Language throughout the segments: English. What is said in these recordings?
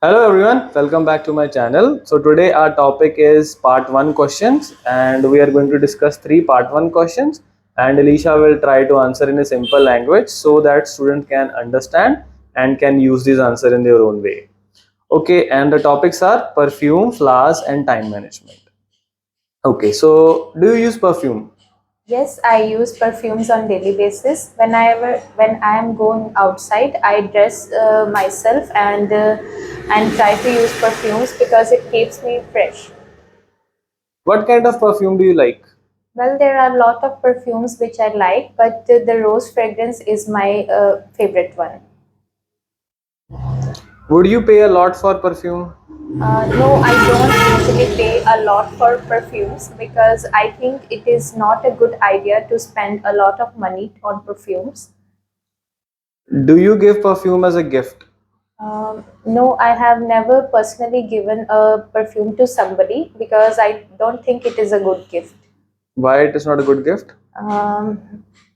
Hello everyone, welcome back to my channel. So today our topic is part 1 questions and we are going to discuss 3 part 1 questions and Alicia will try to answer in a simple language so that students can understand and can use this answer in their own way. Okay, and the topics are perfume, flowers and time management. Okay, so do you use perfume? Yes, I use perfumes on daily basis. When I am going outside, I dress myself and try to use perfumes because it keeps me fresh. What kind of perfume do you like? Well, there are a lot of perfumes which I like, but the rose fragrance is my favorite one. Would you pay a lot for perfume? No, I don't usually pay a lot for perfumes because I think it is not a good idea to spend a lot of money on perfumes. Do you give perfume as a gift? No, I have never personally given a perfume to somebody because I don't think it is a good gift. Why it is not a good gift?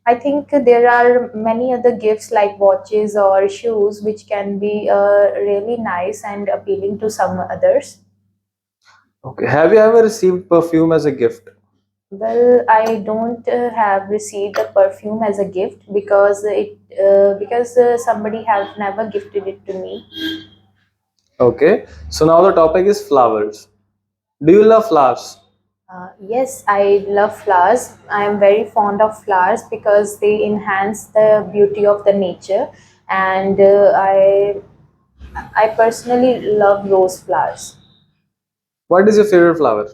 I think there are many other gifts like watches or shoes which can be really nice and appealing to some others. Okay, have you ever received perfume as a gift? Well, I don't have received a perfume as a gift because somebody has never gifted it to me. Okay, so now the topic is flowers. Do you love flowers? Yes, I love flowers. I am very fond of flowers because they enhance the beauty of the nature, and I personally love rose flowers. What is your favorite flower?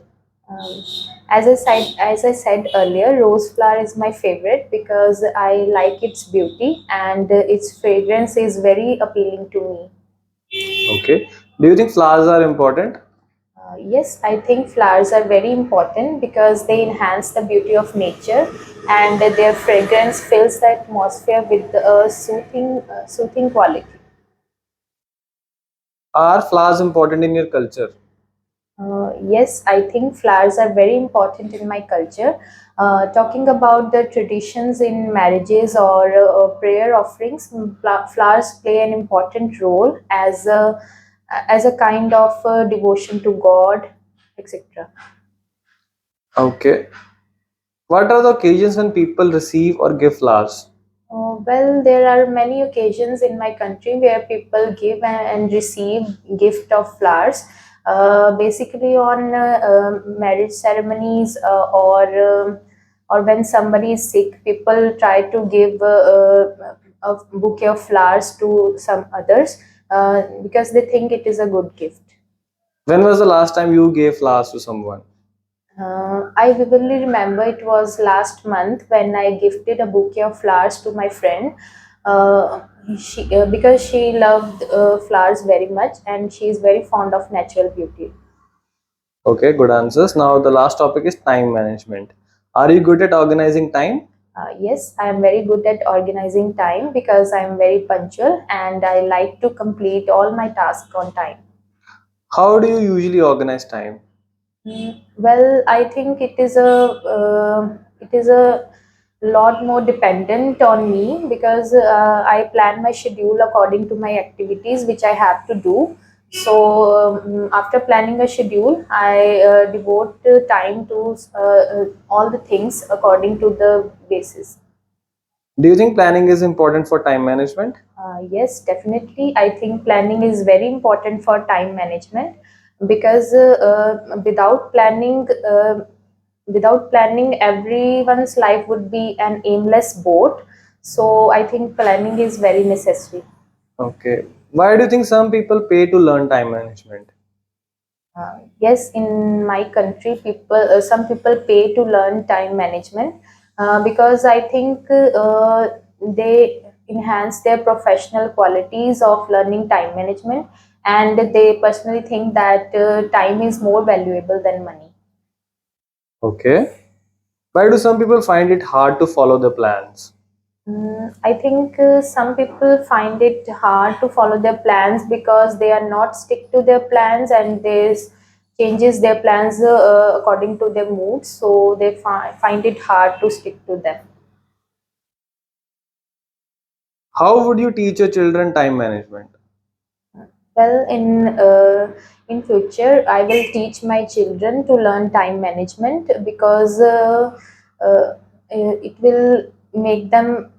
Um, as I said earlier, rose flower is my favorite because I like its beauty and its fragrance is very appealing to me. Okay. Do you think flowers are important? Yes, I think flowers are very important because they enhance the beauty of nature and their fragrance fills the atmosphere with a soothing quality. Are flowers important in your culture? Yes, I think flowers are very important in my culture. Talking about the traditions in marriages or prayer offerings, flowers play an important role as a kind of devotion to God, etc. Okay. What are the occasions when people receive or give flowers? Well, there are many occasions in my country where people give and receive gift of flowers. Basically, on marriage ceremonies or when somebody is sick, people try to give a bouquet of flowers to some others because they think it is a good gift. When was the last time you gave flowers to someone? I vividly remember it was last month when I gifted a bouquet of flowers to my friend. Because she loved flowers very much and she is very fond of natural beauty. Okay, good answers. Now the last topic is time management. Are you good at organizing time? Yes, I am very good at organizing time because I am very punctual and I like to complete all my tasks on time. How do you usually organize time? Well, I think it is a lot more dependent on me because I plan my schedule according to my activities which I have to do. So after planning a schedule, I devote time to all the things according to the basis. Do you think planning is important for time management? Yes, definitely. I think planning is very important for time management because without planning, everyone's life would be an aimless boat. So I think planning is very necessary. Okay. Why do you think some people pay to learn time management? Yes, in my country, some people pay to learn time management because I think they enhance their professional qualities of learning time management, and they personally think that time is more valuable than money. Okay. Why do some people find it hard to follow the plans? I think some people find it hard to follow their plans because they are not stick to their plans and changes their plans according to their moods. So they find it hard to stick to them. How would you teach your children time management? Well, in future, I will teach my children to learn time management because it will make them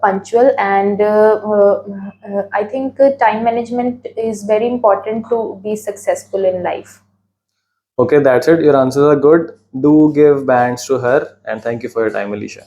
punctual, and I think time management is very important to be successful in life. Okay, that's it. Your answers are good. Do give bands to her, and thank you for your time, Alicia.